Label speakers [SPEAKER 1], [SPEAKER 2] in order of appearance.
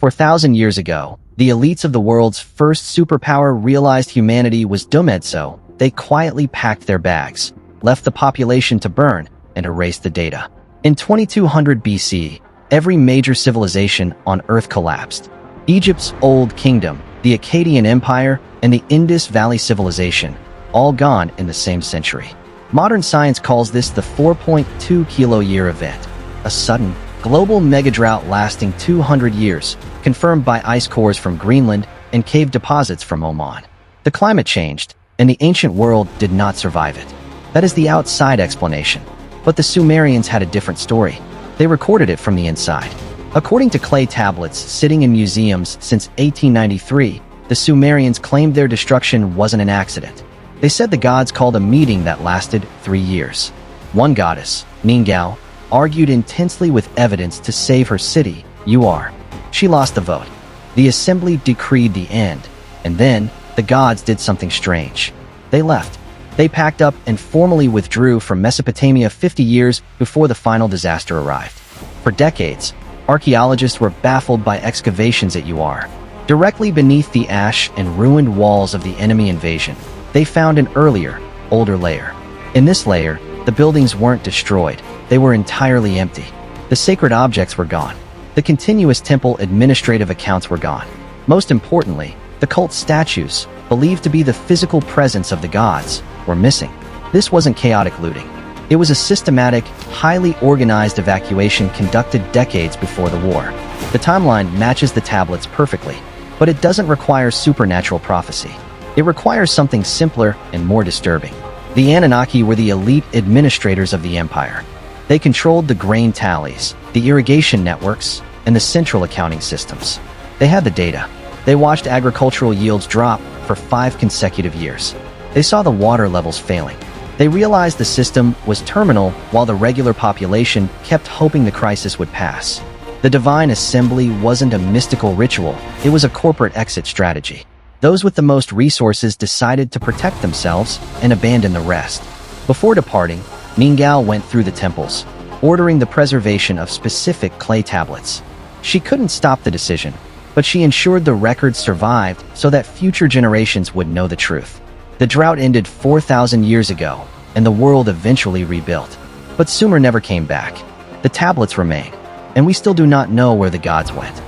[SPEAKER 1] 4,000 years ago, the elites of the world's first superpower realized humanity was doomed, so they quietly packed their bags, left the population to burn, and erased the data. In 2200 BC, every major civilization on Earth collapsed. Egypt's Old Kingdom, the Akkadian Empire, and the Indus Valley Civilization, all gone in the same century. Modern science calls this the 4.2 kiloyear event, a sudden, global mega-drought lasting 200 years, confirmed by ice cores from Greenland and cave deposits from Oman. The climate changed, and the ancient world did not survive it. That is the outside explanation. But the Sumerians had a different story. They recorded it from the inside. According to clay tablets sitting in museums since 1893, the Sumerians claimed their destruction wasn't an accident. They said the gods called a meeting that lasted 3 years. One goddess, Ningal, argued intensely with evidence to save her city, Uar. She lost the vote. The assembly decreed the end, and then the gods did something strange. They left. They packed up and formally withdrew from Mesopotamia 50 years before the final disaster arrived. For decades, archaeologists were baffled by excavations at Uar. Directly beneath the ash and ruined walls of the enemy invasion, they found an earlier, older layer. In this layer, the buildings weren't destroyed. They were entirely empty. The sacred objects were gone. The continuous temple administrative accounts were gone. Most importantly, the cult statues, believed to be the physical presence of the gods, were missing. This wasn't chaotic looting. It was a systematic, highly organized evacuation conducted decades before the war. The timeline matches the tablets perfectly, but it doesn't require supernatural prophecy. It requires something simpler and more disturbing. The Anunnaki were the elite administrators of the empire. They controlled the grain tallies, the irrigation networks, and the central accounting systems. They had the data. They watched agricultural yields drop for 5 consecutive years. They saw the water levels failing. They realized the system was terminal while the regular population kept hoping the crisis would pass. The divine assembly wasn't a mystical ritual, it was a corporate exit strategy. Those with the most resources decided to protect themselves and abandon the rest. Before departing, Ningal went through the temples, ordering the preservation of specific clay tablets. She couldn't stop the decision, but she ensured the records survived so that future generations would know the truth. The drought ended 4,000 years ago, and the world eventually rebuilt. But Sumer never came back. The tablets remain, and we still do not know where the gods went.